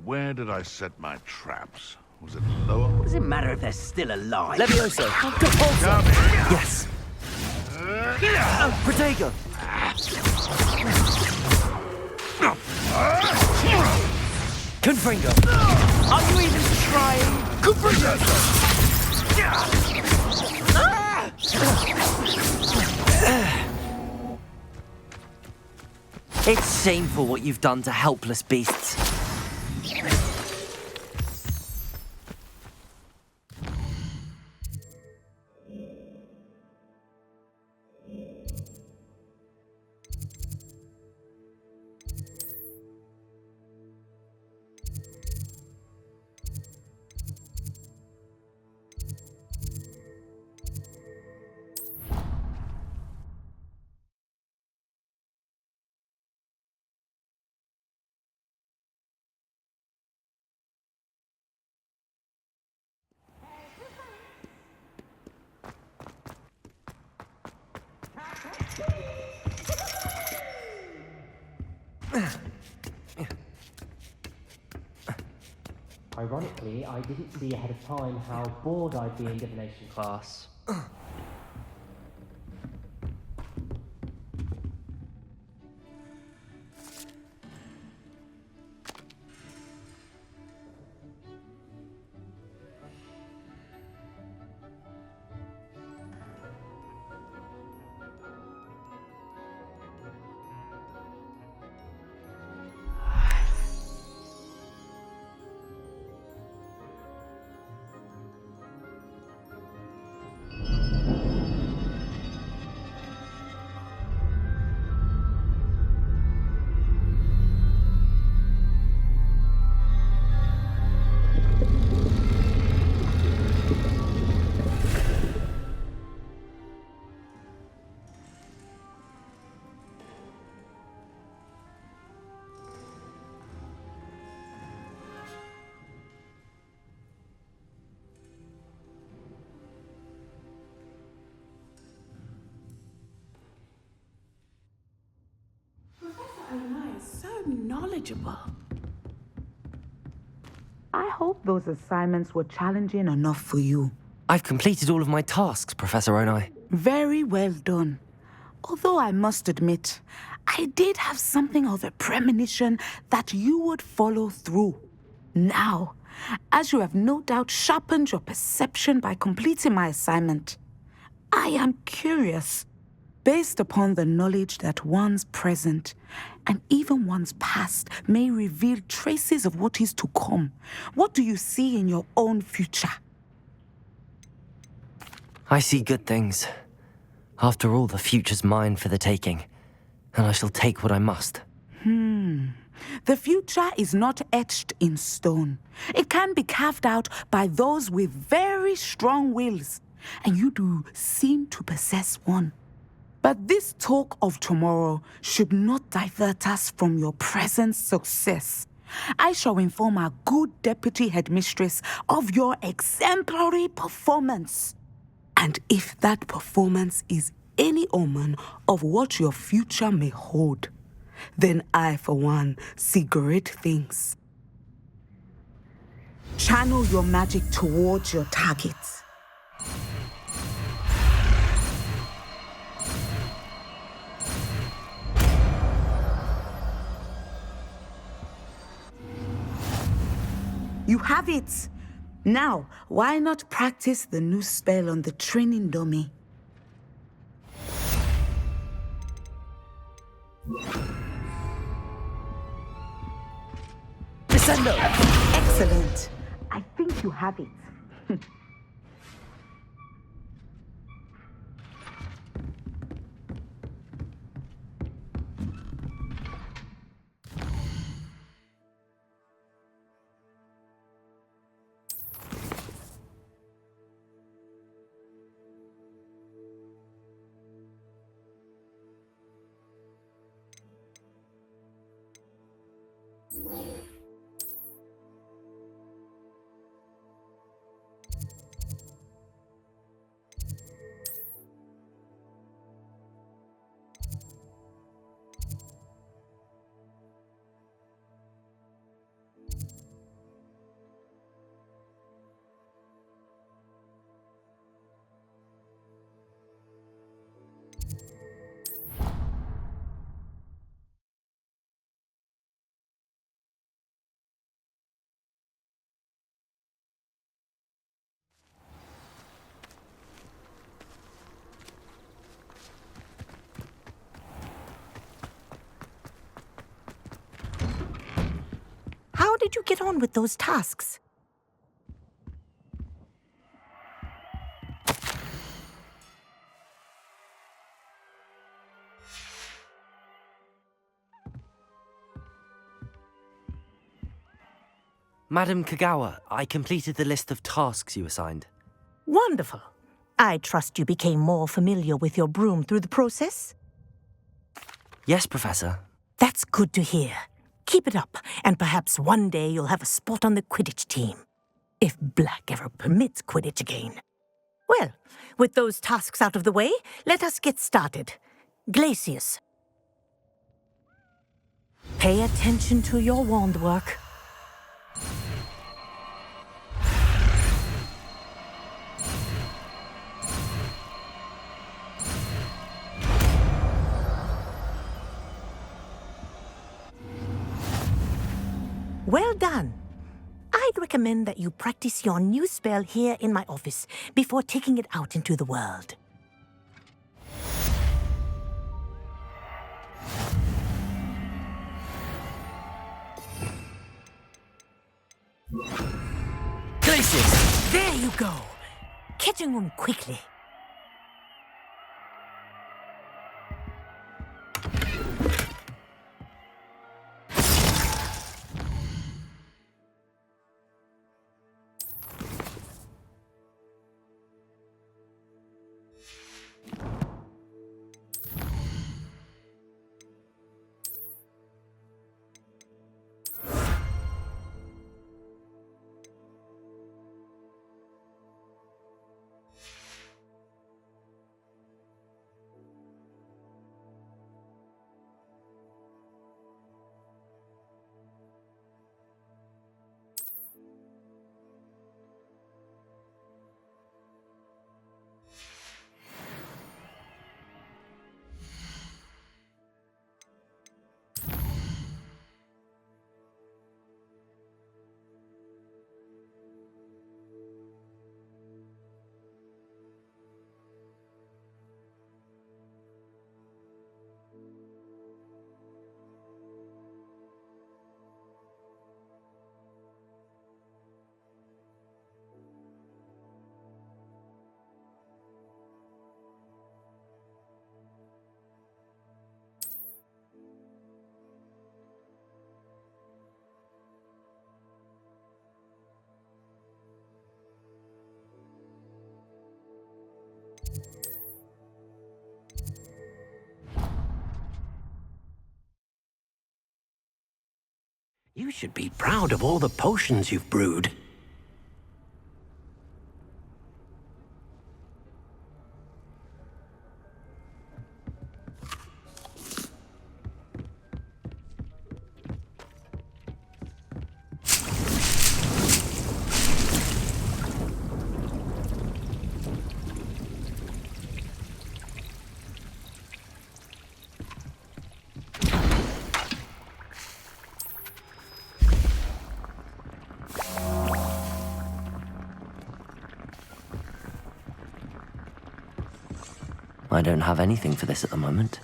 where did I set my traps? Was it lower? Does it matter if they're still alive? Levioso! Depulso! Yes! Protego! Confringo! Are you even trying? Confringo! It's shameful what you've done to helpless beasts. Ironically, I didn't see ahead of time how bored I'd be in divination class. So knowledgeable. I hope those assignments were challenging enough for you. I've completed all of my tasks, Professor Onai. Very well done. Although I must admit, I did have something of a premonition that you would follow through. Now, as you have no doubt sharpened your perception by completing my assignment, I am curious. Based upon the knowledge that one's present and even one's past may reveal traces of what is to come, what do you see in your own future? I see good things. After all, the future's mine for the taking, and I shall take what I must. The future is not etched in stone. It can be carved out by those with very strong wills, and you do seem to possess one. But this talk of tomorrow should not divert us from your present success. I shall inform our good deputy headmistress of your exemplary performance. And if that performance is any omen of what your future may hold, then I, for one, see great things. Channel your magic towards your targets. You have it! Now, why not practice the new spell on the training dummy? Descendo! Excellent. I think you have it. did you get on with those tasks? Madam Kagawa, I completed the list of tasks you assigned. Wonderful. I trust you became more familiar with your broom through the process? Yes, Professor. That's good to hear. Keep it up, and perhaps one day you'll have a spot on the Quidditch team. If Black ever permits Quidditch again. Well, with those tasks out of the way, let us get started. Glacius. Pay attention to your wand work. Well done. I'd recommend that you practice your new spell here in my office before taking it out into the world. Glacius! There you go. Catching them quickly. You should be proud of all the potions you've brewed. I don't have anything for this at the moment.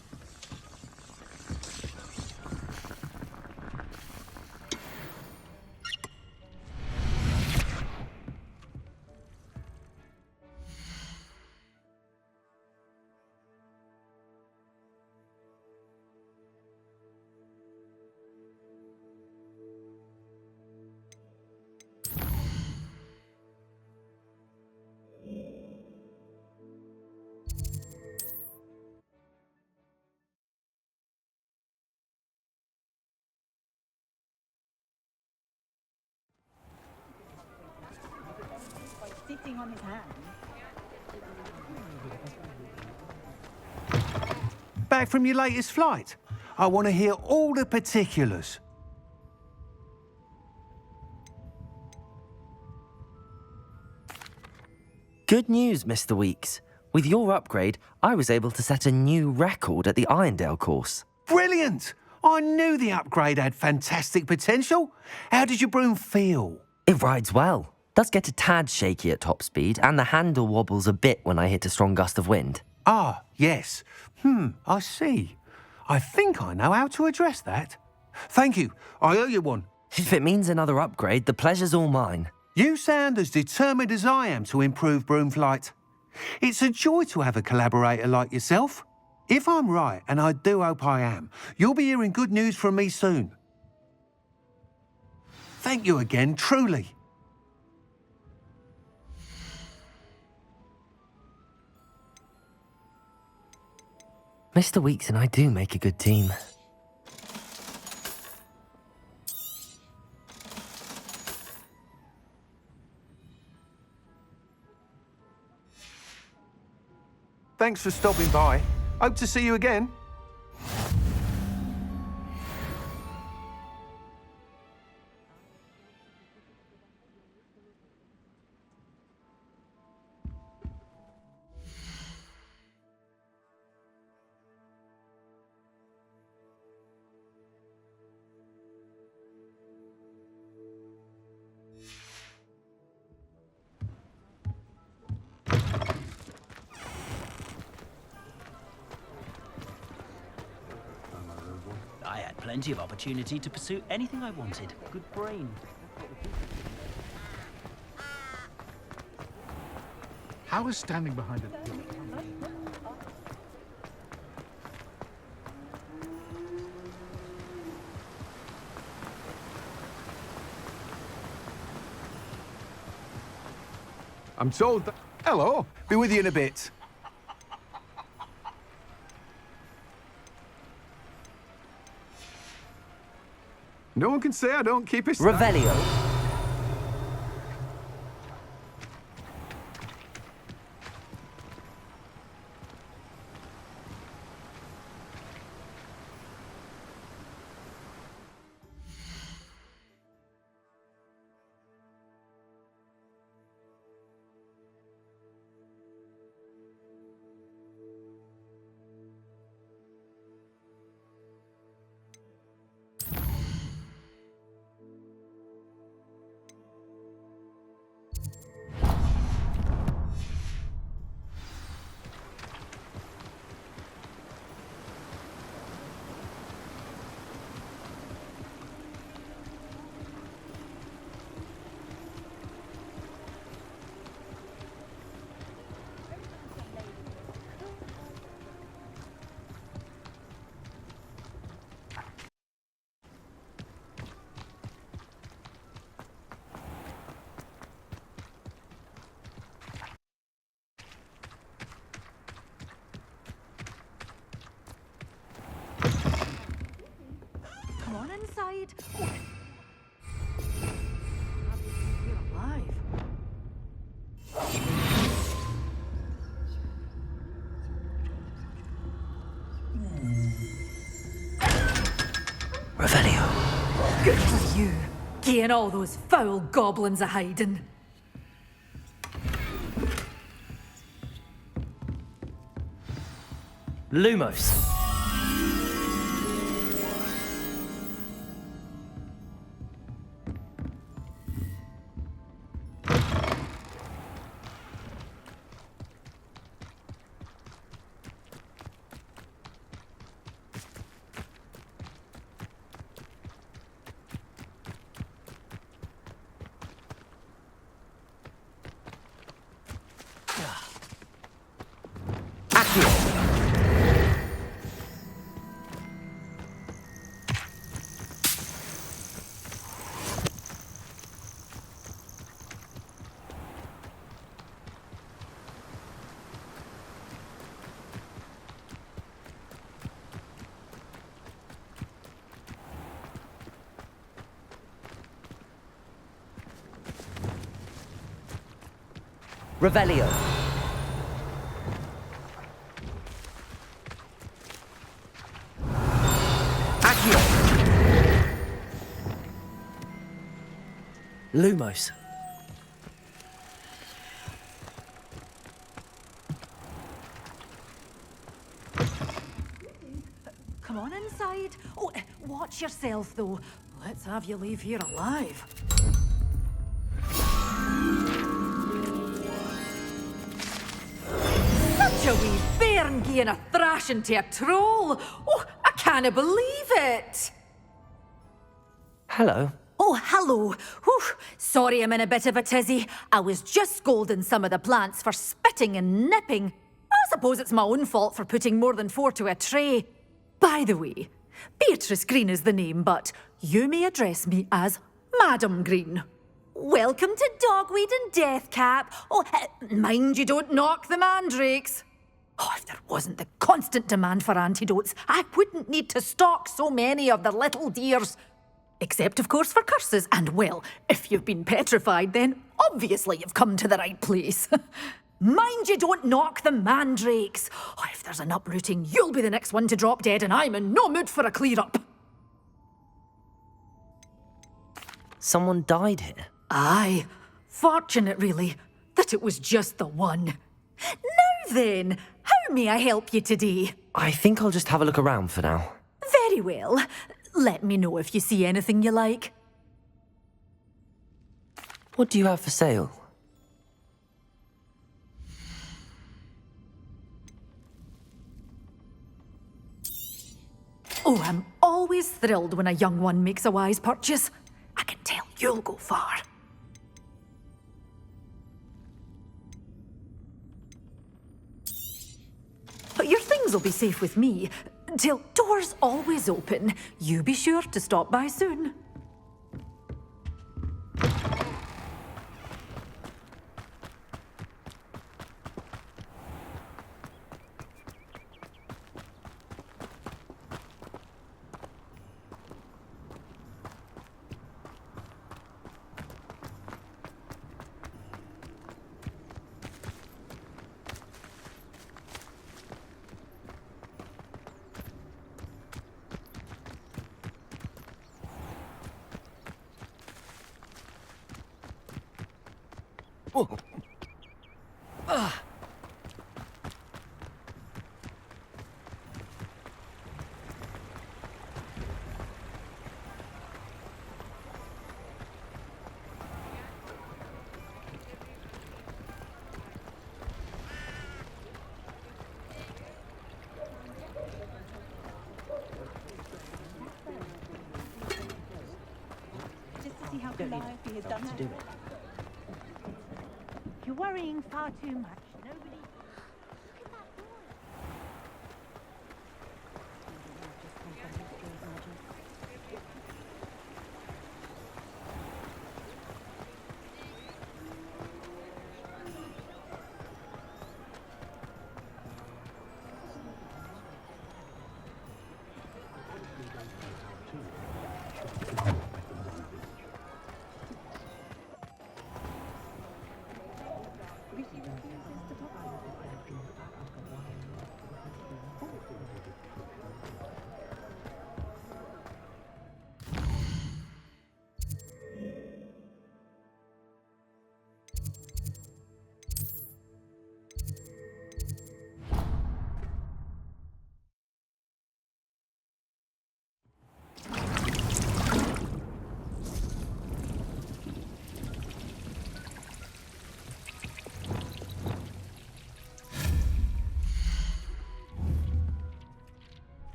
Sitting on his hand. Back from your latest flight? I want to hear all the particulars. Good news, Mr. Weeks. With your upgrade, I was able to set a new record at the Irondale course. Brilliant! I knew the upgrade had fantastic potential. How did your broom feel? It rides well. Does get a tad shaky at top speed, and the handle wobbles a bit when I hit a strong gust of wind. Ah, yes. I see. I think I know how to address that. Thank you. I owe you one. If it means another upgrade, the pleasure's all mine. You sound as determined as I am to improve Broomflight. It's a joy to have a collaborator like yourself. If I'm right, and I do hope I am, you'll be hearing good news from me soon. Thank you again, truly. Mr. Weeks and I do make a good team. Thanks for stopping by. Hope to see you again. I had plenty of opportunity to pursue anything I wanted. Good brain. How is standing behind it? I'm told that... Hello. Be with you in a bit. No one can say I don't keep it. Revelio. Come on inside. Oh. You're alive. Revelio. Good for you. Getting all those foul goblins a hiding. Lumos. Revelio. Accio. Lumos. Come on inside. Oh, watch yourself, though. Let's have you leave here alive. Such a wee bairn gieing a thrashing to a troll. Oh, I can't believe it. Hello. Oh, Oh, hello. Whew. Sorry I'm in a bit of a tizzy. I was just scolding some of the plants for spitting and nipping. I suppose it's my own fault for putting more than 4 to a tray. By the way, Beatrice Green is the name, but you may address me as Madam Green. Welcome to Dogweed and Deathcap. Oh, mind you don't knock the mandrakes. Oh, if there wasn't the constant demand for antidotes, I wouldn't need to stock so many of the little dears. Except, of course, for curses. And, well, if you've been petrified, then obviously you've come to the right place. Mind you don't knock the mandrakes. Oh, if there's an uprooting, you'll be the next one to drop dead, and I'm in no mood for a clear-up. Someone died here. Aye. Fortunate, really, that it was just the one. Now then, how may I help you today? I think I'll just have a look around for now. Very well. Let me know if you see anything you like. What do you have for sale? Oh, I'm always thrilled when a young one makes a wise purchase. I can tell you'll go far. But your things will be safe with me. Till doors always open. You be sure to stop by soon. You're worrying far too much. Nobody...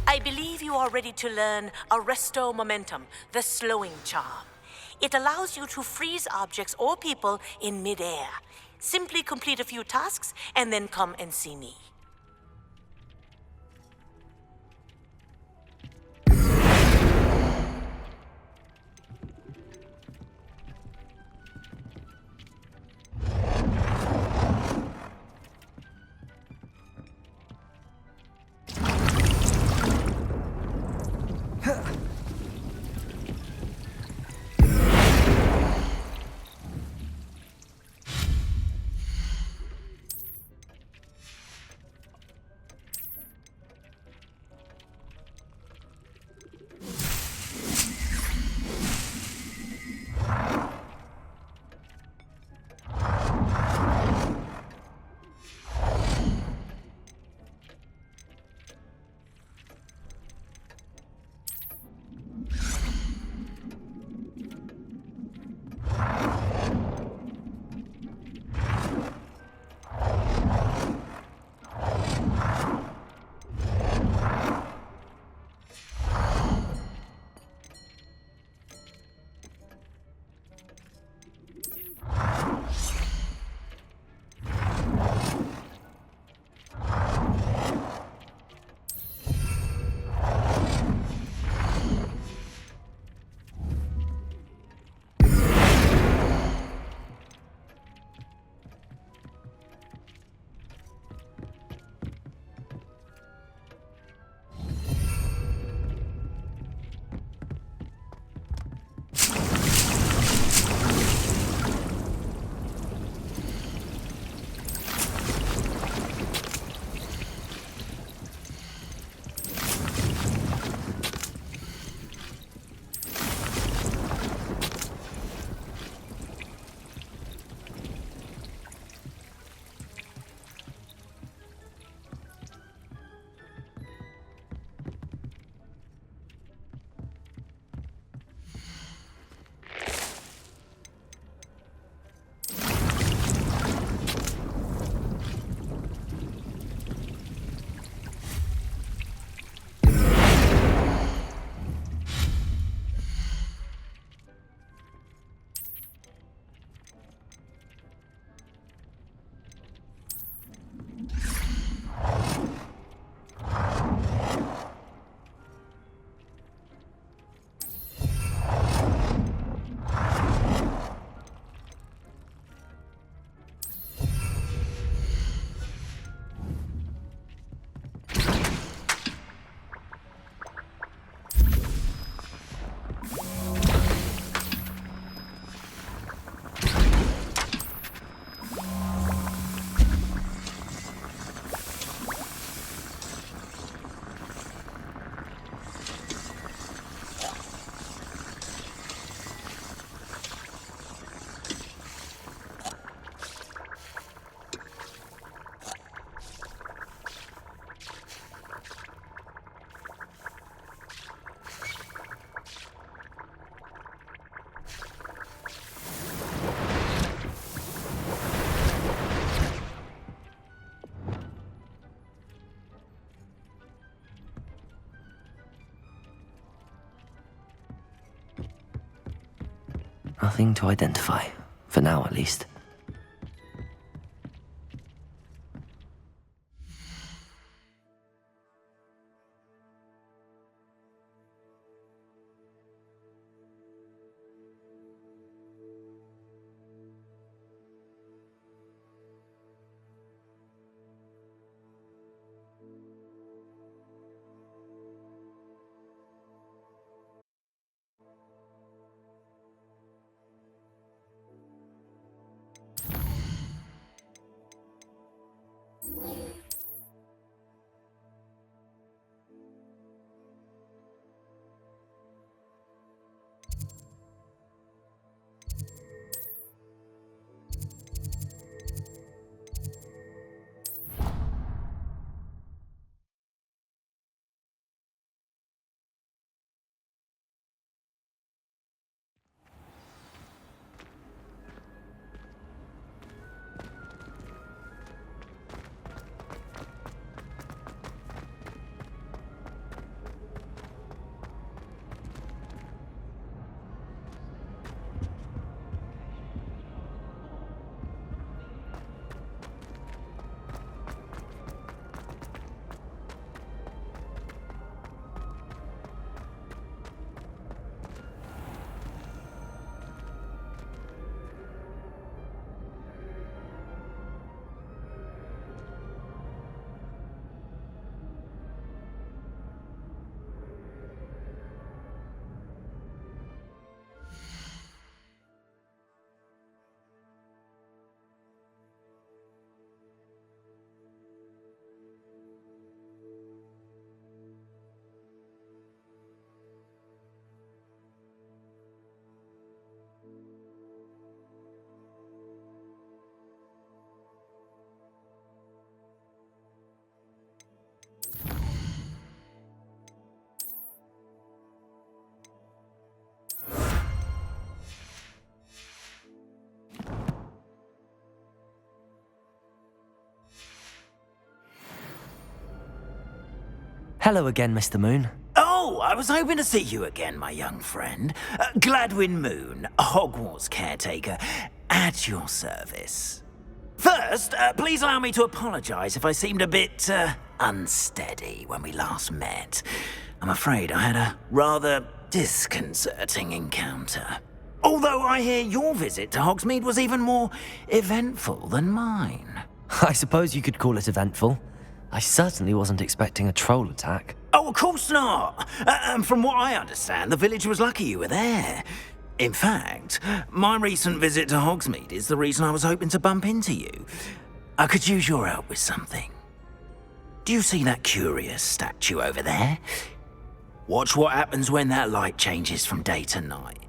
I believe you are ready to learn Arresto Momentum, the slowing charm. It allows you to freeze objects or people in midair. Simply complete a few tasks and then come and see me. Nothing to identify. For now, at least. Hello again, Mr. Moon. Oh, I was hoping to see you again, my young friend. Gladwin Moon, Hogwarts caretaker, at your service. First, please allow me to apologize if I seemed a bit, unsteady when we last met. I'm afraid I had a rather disconcerting encounter. Although I hear your visit to Hogsmeade was even more eventful than mine. I suppose you could call it eventful. I certainly wasn't expecting a troll attack. Oh, of course not. And from what I understand, the village was lucky you were there. In fact, my recent visit to Hogsmeade is the reason I was hoping to bump into you. I could use your help with something. Do you see that curious statue over there? Watch what happens when that light changes from day to night.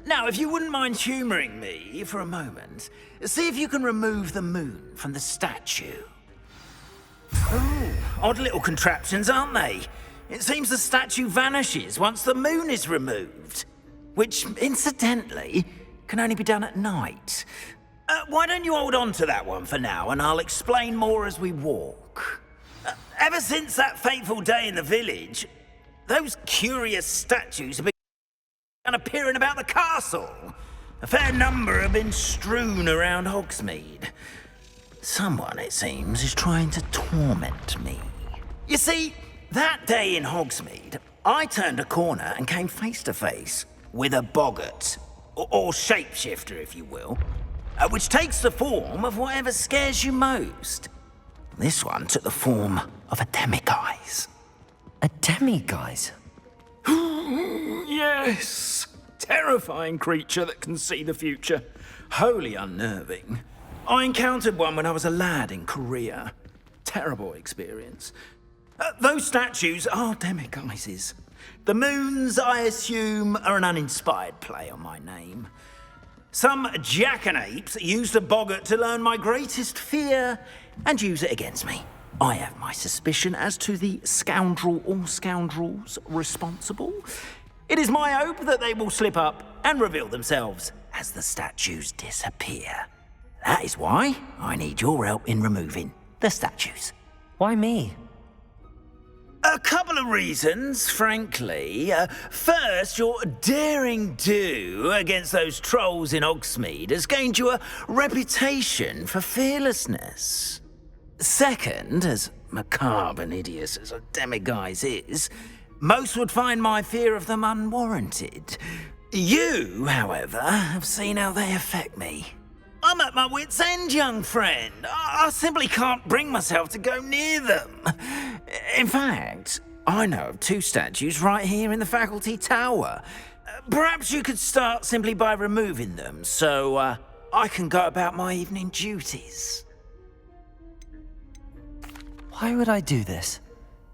Now, if you wouldn't mind humouring me for a moment, see if you can remove the moon from the statue. Oh, odd little contraptions, aren't they? It seems the statue vanishes once the moon is removed, which, incidentally, can only be done at night. Why don't you hold on to that one for now, and I'll explain more as we walk. Ever since that fateful day in the village, those curious statues have been appearing about the castle. A fair number have been strewn around Hogsmeade. Someone, it seems, is trying to torment me. You see, that day in Hogsmeade, I turned a corner and came face to face with a boggart, or shapeshifter, if you will, which takes the form of whatever scares you most. This one took the form of a demiguise. A demiguise? Yes! Terrifying creature that can see the future. Wholly unnerving. I encountered one when I was a lad in Korea. Terrible experience. Those statues are demiguises. The moons, I assume, are an uninspired play on my name. Some jackanapes used a boggart to learn my greatest fear and use it against me. I have my suspicion as to the scoundrel or scoundrels responsible. It is my hope that they will slip up and reveal themselves as the statues disappear. That is why I need your help in removing the statues. Why me? A couple of reasons, frankly. First, your daring do against those trolls in Hogsmeade has gained you a reputation for fearlessness. Second, as macabre and hideous as a demiguise is, most would find my fear of them unwarranted. You, however, have seen how they affect me. I'm at my wit's end, young friend. I simply can't bring myself to go near them. In fact, I know of 2 statues right here in the faculty tower. Perhaps you could start simply by removing them, so I can go about my evening duties. Why would I do this?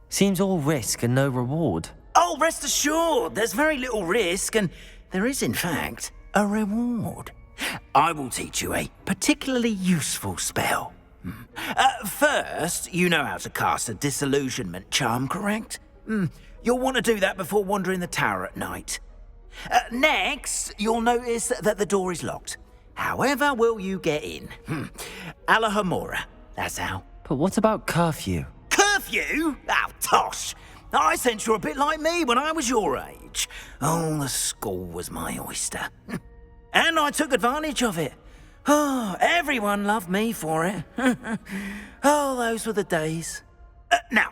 Seems all risk and no reward. Oh, rest assured, there's very little risk, and there is, in fact, a reward. I will teach you a particularly useful spell. First, you know how to cast a disillusionment charm, correct? You'll want to do that before wandering the tower at night. Next, you'll notice that the door is locked. However will you get in? Alahomora, that's how. But what about curfew? Curfew? Oh, tosh! I sense you're a bit like me when I was your age. Oh, the school was my oyster. And I took advantage of it. Oh, everyone loved me for it. Oh, those were the days. Now,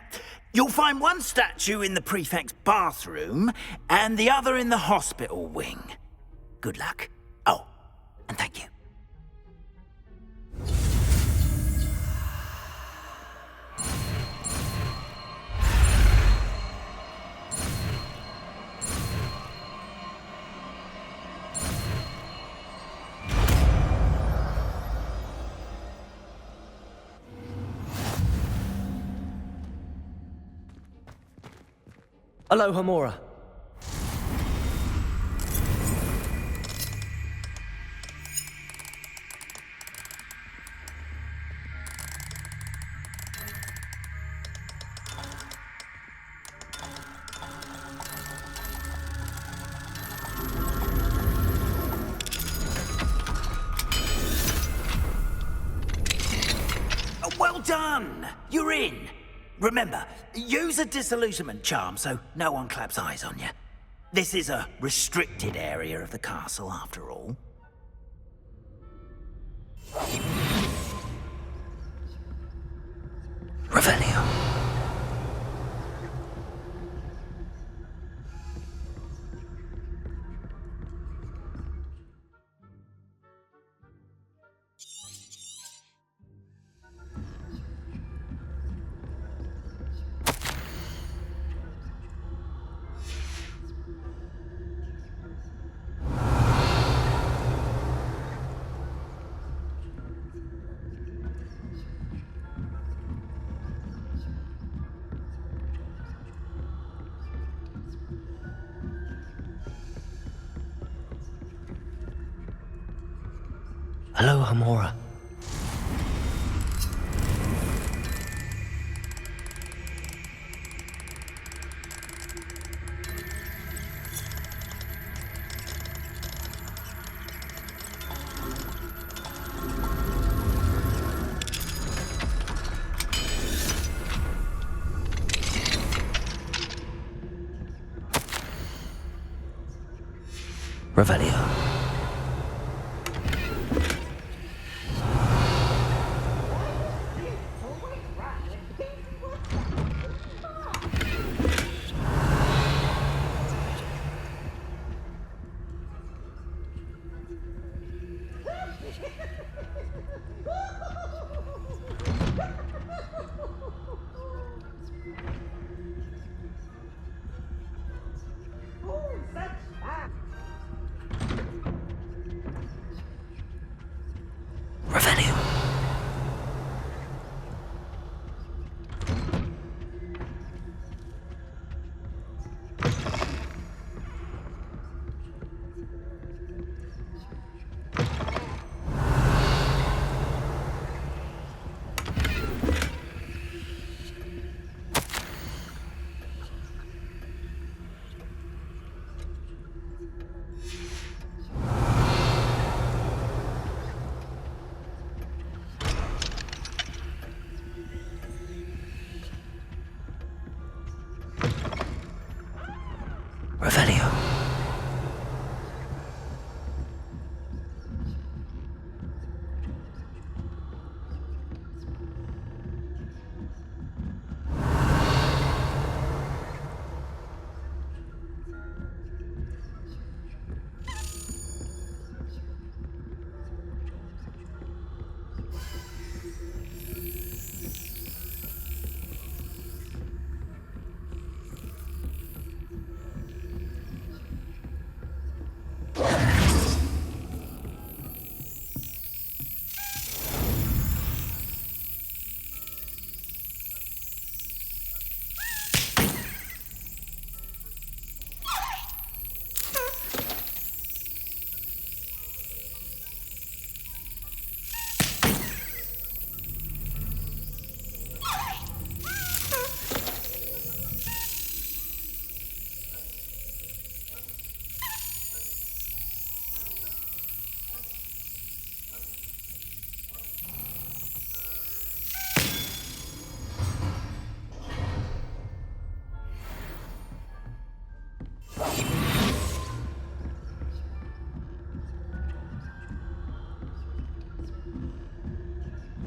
you'll find one statue in the prefect's bathroom and the other in the hospital wing. Good luck. Oh, and thank you. Alohomora. Well done! You're in. Remember, use a disillusionment charm so no one claps eyes on you. This is a restricted area of the castle, after all. Revelio. Alohomora. Revelio.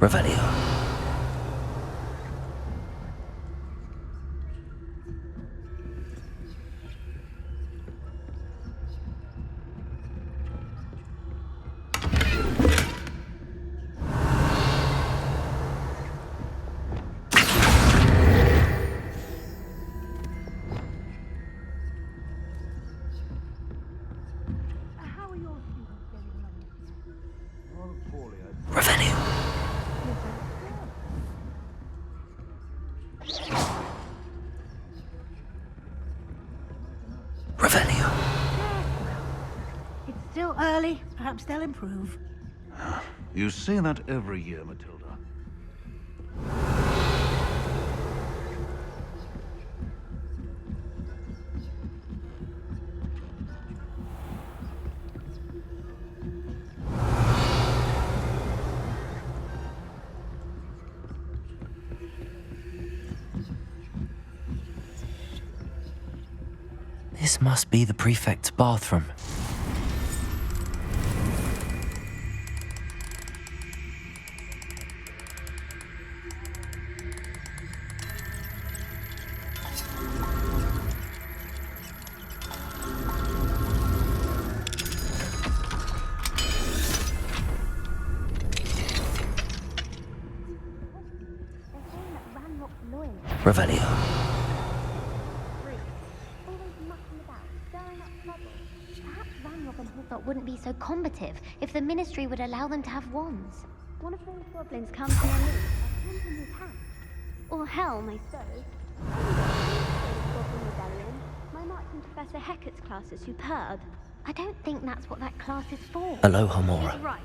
Revelio. Revelio. Revelio. It's still early. Perhaps they'll improve. You say that every year, Matilda. This must be the prefect's bathroom. Revelio. Wouldn't be so combative if the Ministry would allow them to have wands. One of those goblins comes near me, a hand in his hand. Or helm, I suppose. Goblin Rebellion. My Marching Professor Hecat's class is superb. I don't think that's what that class is for. Aloha, Mora. Right.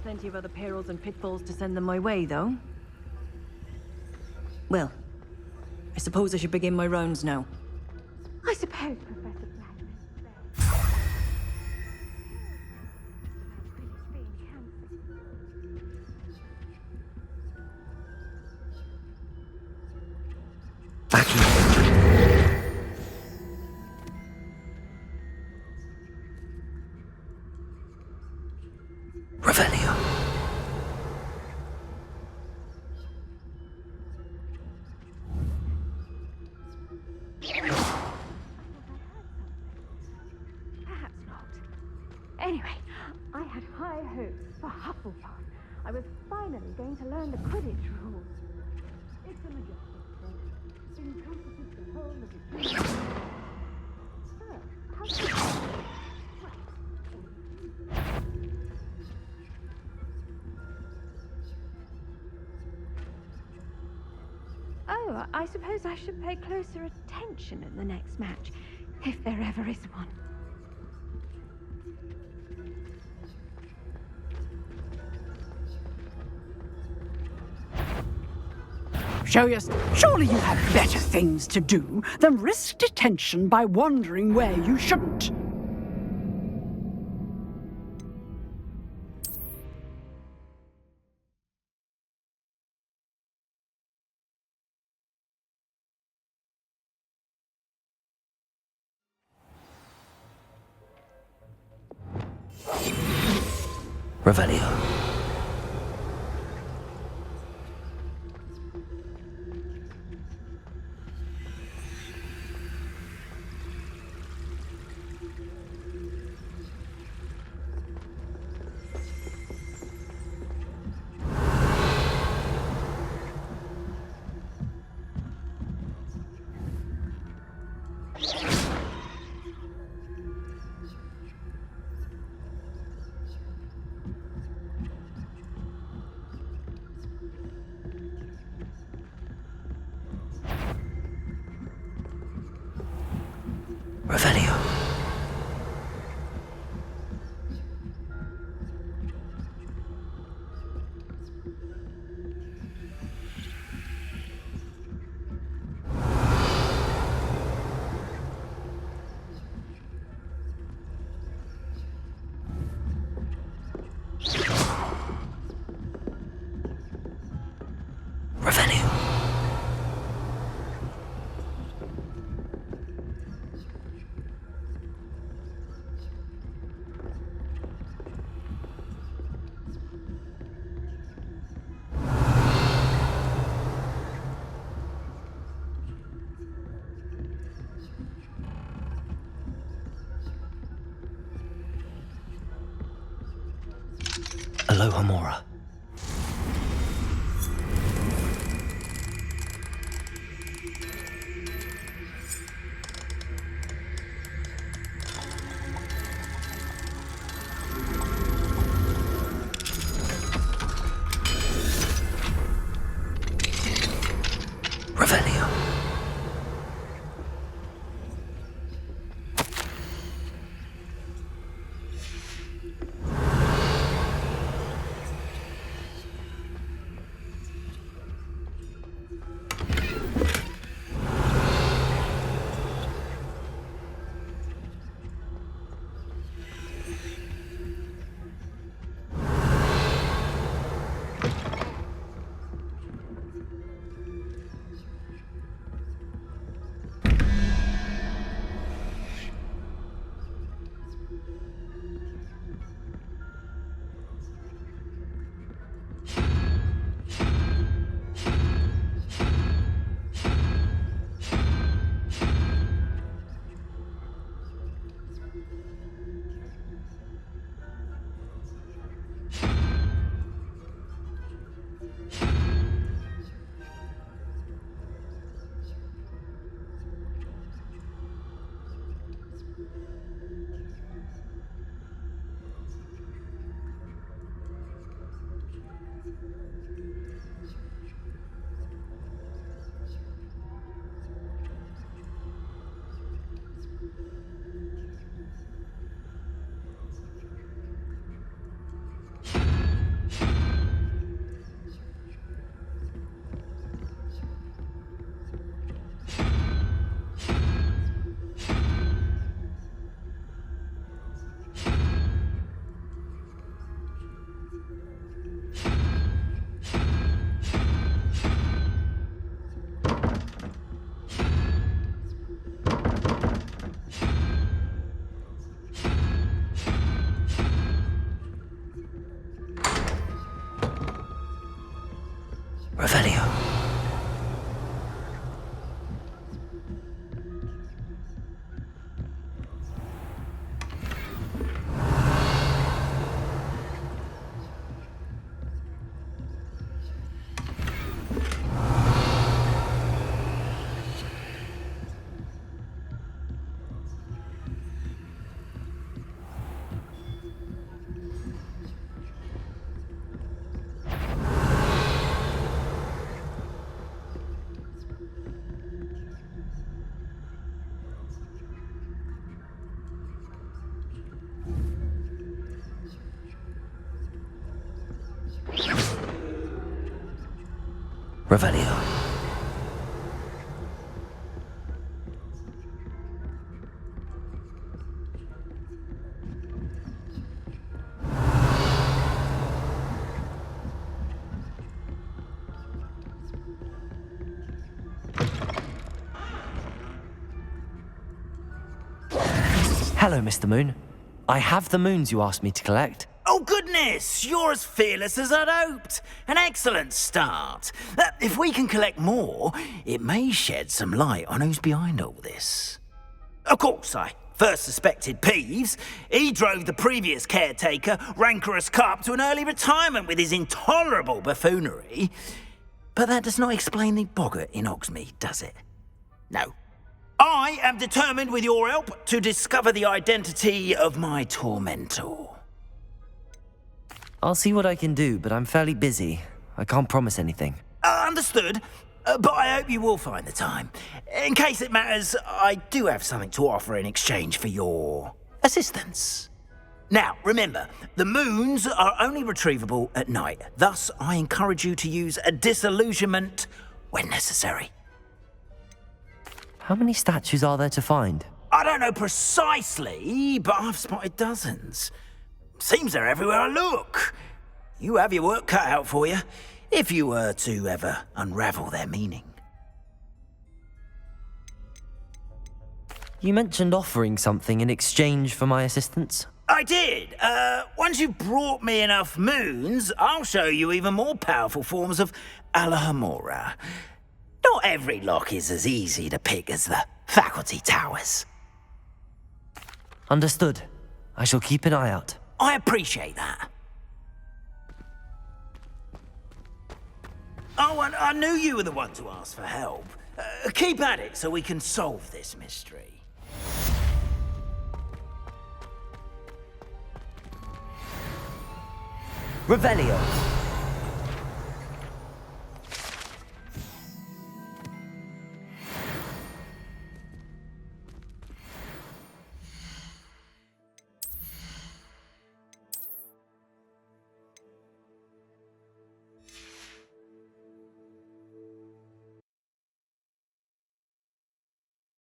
Plenty of other perils and pitfalls to send them my way, though. Well, I suppose I should begin my rounds now. I suppose, Professor Revelio. Perhaps not. Anyway, I had high hopes for Hufflepuff. I was finally going to learn the Quidditch rules. It's a majestic thing. Encompasses the whole of the Oh, I suppose I should pay closer attention in the next match, if there ever is one. Surely you have better things to do than risk detention by wandering where you shouldn't. Revelio. Revelio. Revelio. Aloha Mora. Revelio. Revelio. Revelio. Hello, Mr. Moon. I have the moons you asked me to collect. Oh, goodness! You're as fearless as I'd hoped. An excellent start. If we can collect more, it may shed some light on who's behind all this. Of course, I first suspected Peeves. He drove the previous caretaker, Rancorous Carp, to an early retirement with his intolerable buffoonery. But that does not explain the boggart in Hogsmeade, does it? No. I am determined, with your help, to discover the identity of my tormentor. I'll see what I can do, but I'm fairly busy. I can't promise anything. Understood. But I hope you will find the time. In case it matters, I do have something to offer in exchange for your assistance. Now, remember, the moons are only retrievable at night. Thus, I encourage you to use a disillusionment when necessary. How many statues are there to find? I don't know precisely, but I've spotted dozens. Seems they're everywhere I look. You have your work cut out for you, if you were to ever unravel their meaning. You mentioned offering something in exchange for my assistance? I did. Once you've brought me enough moons, I'll show you even more powerful forms of Alahamora. Not every lock is as easy to pick as the faculty towers. Understood. I shall keep an eye out. I appreciate that. Oh, and I knew you were the one to ask for help. Keep at it so we can solve this mystery. Revelio.